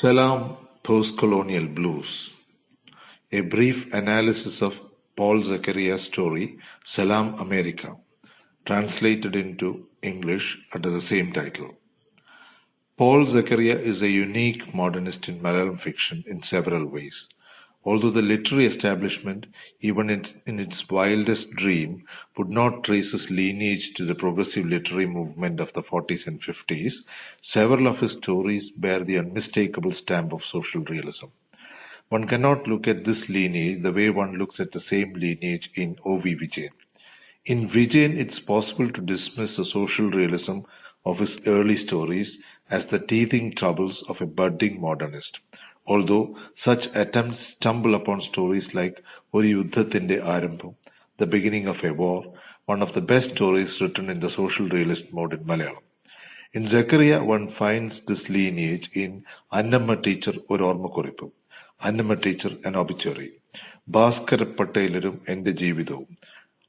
Salam Postcolonial Blues. A brief analysis of Paul Zachariah's story, Salam America, translated into English under the same title. Paul Zachariah is a unique modernist in Malayalam fiction in several ways. Although the literary establishment, even in its wildest dream, would not trace his lineage to the progressive literary movement of the 40s and 50s, several of his stories bear the unmistakable stamp of social realism. One cannot look at this lineage the way one looks at the same lineage in O.V. Vijayan. In Vijayan, it's possible to dismiss the social realism of his early stories as the teething troubles of a budding modernist. Although such attempts stumble upon stories like Oru Yuddhathinte Arambham, The Beginning of a War, one of the best stories written in the social realist mode in Malayalam. In Zachariah, one finds this lineage in Annamma Teacher Oru Ormakkurippu, Annamma Teacher an Obituary, Bhaskara Patelarum Ende Jeevitham,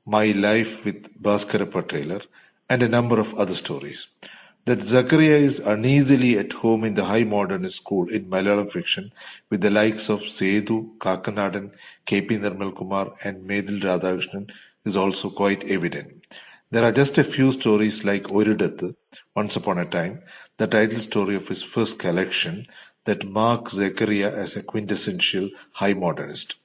My Life with Bhaskara Patelar, and a number of other stories. That Zachariah is uneasily at home in the high modernist school in Malayalam fiction with the likes of Sethu, Kakanadan, K.P. Nirmal Kumar and Medil Radhakrishnan is also quite evident. There are just a few stories like Oridathu, Once Upon a Time, the title story of his first collection, that mark Zachariah as a quintessential high modernist.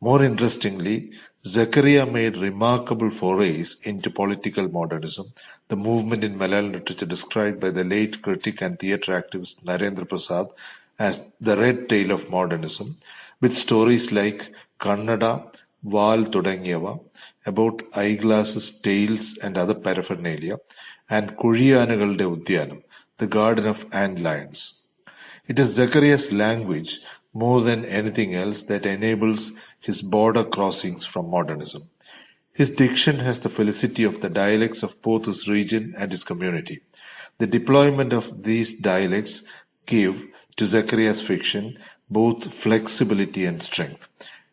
More interestingly, Zachariah made remarkable forays into political modernism, the movement in Malayalam literature described by the late critic and theatre activist Narendra Prasad as the red tail of modernism, with stories like Kannada, Val Tudangiyava, about eyeglasses, tails and other paraphernalia, and Kuzhiyanagalude Udyanam, the garden of antlions. It is Zachariah's language, more than anything else, that enables his border crossings from modernism. His diction has the felicity of the dialects of both his region and his community. The deployment of these dialects give to Zachariah's fiction both flexibility and strength.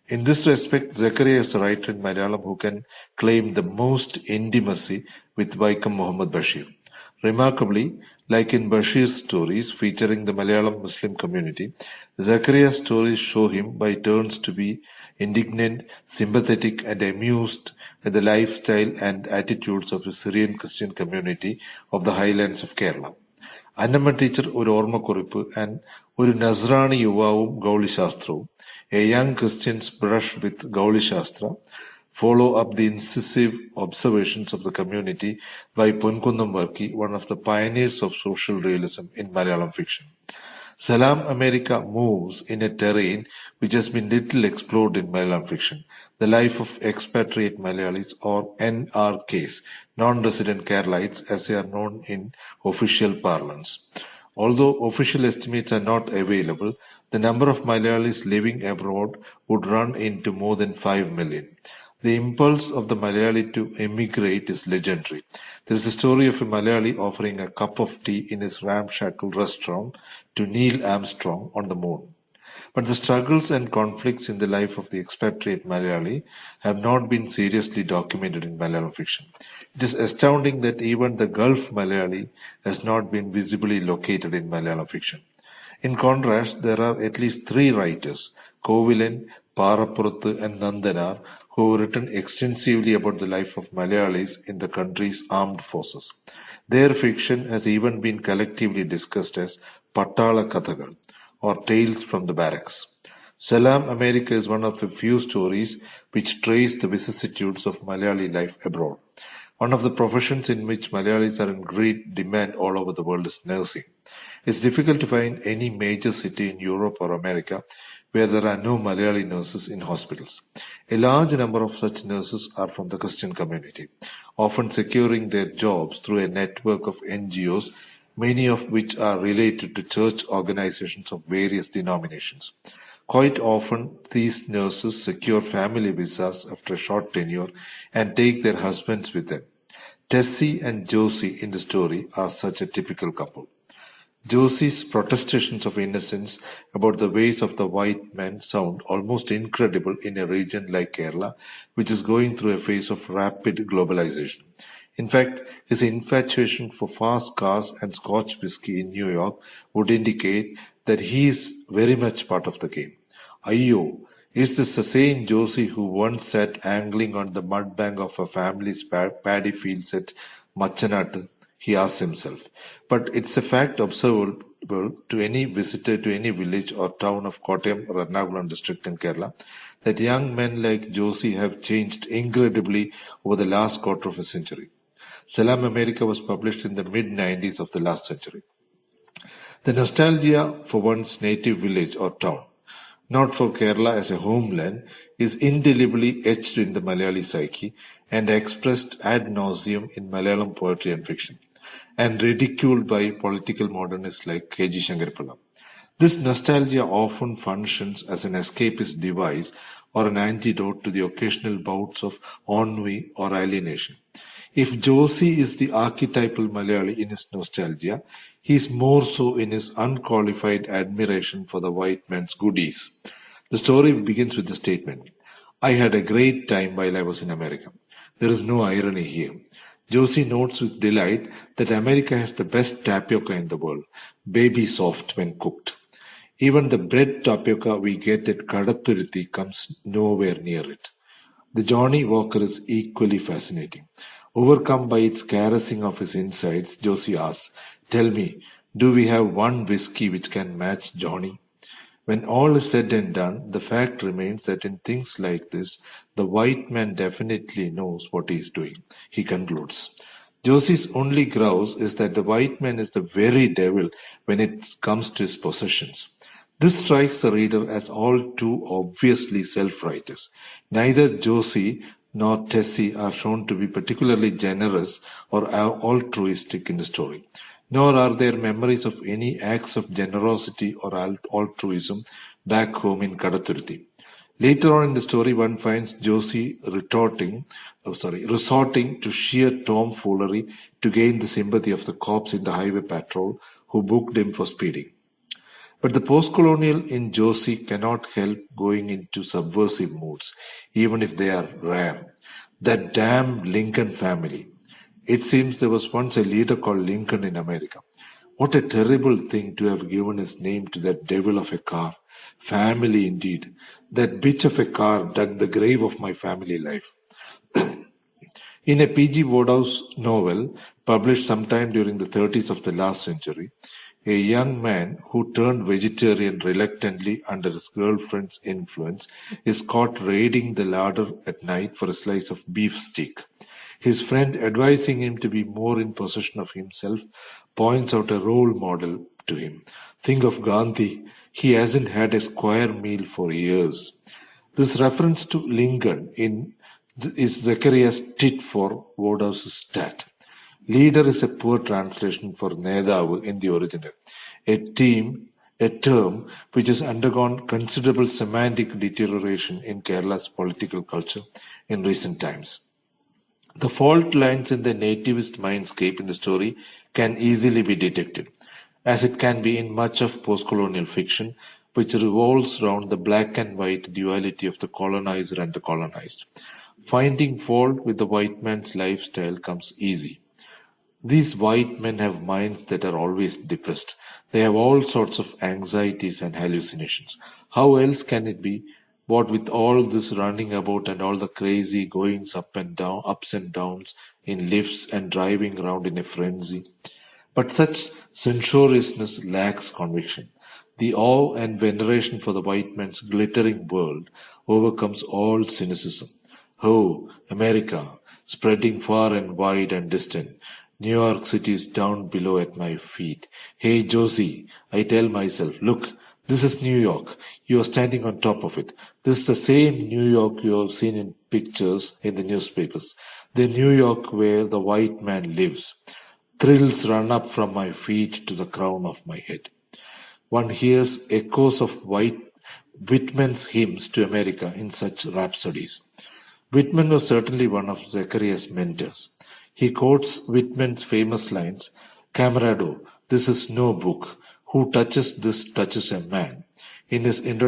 In this respect, Zachariah is a writer in Malayalam who can claim the most intimacy with Vaikam Muhammad Bashir. Remarkably, like in Bashir's stories featuring the Malayalam Muslim community, Zachariah's stories show him by turns to be indignant, sympathetic and amused at the lifestyle and attitudes of the Syrian Christian community of the highlands of Kerala. Annamma Teacher Oru Ormakkurippu and Oru Nazrani Yuvavum Gauli Shastravu, a young Christian's brush with Gauli Shastra, follow up the incisive observations of the community by Ponkunnam Varki, one of the pioneers of social realism in Malayalam fiction. Salam America moves in a terrain which has been little explored in Malayalam fiction, the life of expatriate Malayalis or NRKs, non-resident Keralites as they are known in official parlance. Although official estimates are not available, the number of Malayalis living abroad would run into more than 5 million. The impulse of the Malayali to emigrate is legendary. There is a story of a Malayali offering a cup of tea in his ramshackle restaurant to Neil Armstrong on the moon. But the struggles and conflicts in the life of the expatriate Malayali have not been seriously documented in Malayalam fiction. It is astounding that even the Gulf Malayali has not been visibly located in Malayalam fiction. In contrast, there are at least 3 writers, Kovilan, Parapurathu and Nandanar, who have written extensively about the life of Malayalis in the country's armed forces. Their fiction has even been collectively discussed as Pattala Kathagal, or Tales from the Barracks. Salam America is one of the few stories which trace the vicissitudes of Malayali life abroad. One of the professions in which Malayalis are in great demand all over the world is nursing. It's difficult to find any major city in Europe or America where there are no Malayali nurses in hospitals. A large number of such nurses are from the Christian community, often securing their jobs through a network of NGOs, many of which are related to church organizations of various denominations. Quite often, these nurses secure family visas after a short tenure and take their husbands with them. Tessie and Josie in the story are such a typical couple. Josie's protestations of innocence about the ways of the white man sound almost incredible in a region like Kerala, which is going through a phase of rapid globalization. In fact, his infatuation for fast cars and Scotch whisky in New York would indicate that he is very much part of the game. Ayyo, is this the same Josie who once sat angling on the mud bank of a family's paddy fields at Machanattu? He asks himself. But it's a fact observable to any visitor to any village or town of Kottayam or Ernakulam district in Kerala that young men like Josie have changed incredibly over the last quarter of a century. Salam America was published in the mid-90s of the last century. The nostalgia for one's native village or town, not for Kerala as a homeland, is indelibly etched in the Malayali psyche and expressed ad nauseum in Malayalam poetry and fiction, and ridiculed by political modernists like K.G. Shankarapallam. This nostalgia often functions as an escapist device or an antidote to the occasional bouts of ennui or alienation. If Josie is the archetypal Malayali in his nostalgia, he is more so in his unqualified admiration for the white man's goodies. The story begins with the statement, "I had a great time while I was in America." There is no irony here. Josie notes with delight that America has the best tapioca in the world, baby soft when cooked. Even the bread tapioca we get at Kadathuruthi comes nowhere near it. The Johnny Walker is equally fascinating. Overcome by its caressing of his insides, Josie asks, "Tell me, do we have one whiskey which can match Johnny?" When all is said and done, the fact remains that in things like this, the white man definitely knows what he is doing, he concludes. Josie's only grouse is that the white man is the very devil when it comes to his possessions. This strikes the reader as all too obviously self-righteous. Neither Josie nor Tessie are shown to be particularly generous or altruistic in the story, nor are there memories of any acts of generosity or altruism back home in Kadathuruthi. Later on in the story, one finds Josie resorting to sheer tomfoolery to gain the sympathy of the cops in the highway patrol who booked him for speeding. But the postcolonial in Josie cannot help going into subversive moods, even if they are rare. That damn Lincoln family. It seems there was once a leader called Lincoln in America. What a terrible thing to have given his name to that devil of a car. Family indeed. That bitch of a car dug the grave of my family life. In a P.G. Wodehouse novel, published sometime during the 30s of the last century, a young man who turned vegetarian reluctantly under his girlfriend's influence is caught raiding the larder at night for a slice of beef steak. His friend, advising him to be more in possession of himself, points out a role model to him. Think of Gandhi. He hasn't had a square meal for years. This reference to Lincoln is Zachariah's tit for Wodehouse's stat. Leader is a poor translation for Nedavu in the original, a term which has undergone considerable semantic deterioration in Kerala's political culture in recent times. The fault lines in the nativist mindscape in the story can easily be detected, as it can be in much of postcolonial fiction, which revolves around the black and white duality of the colonizer and the colonized. Finding fault with the white man's lifestyle comes easy. These white men have minds that are always depressed. They have all sorts of anxieties and hallucinations. How else can it be? What with all this running about and all the crazy goings ups and downs in lifts and driving around in a frenzy. But such censoriousness lacks conviction. The awe and veneration for the white man's glittering world overcomes all cynicism. Oh, America, spreading far and wide and distant. New York City is down below at my feet. Hey, Josie, I tell myself, look, this is New York. You are standing on top of it. This is the same New York you have seen in pictures in the newspapers. The New York where the white man lives. Thrills run up from my feet to the crown of my head. One hears echoes of Whitman's hymns to America in such rhapsodies. Whitman was certainly one of Zachariah's mentors. He quotes Whitman's famous lines, "Camarado, this is no book. Who touches this touches a man," in his introduction.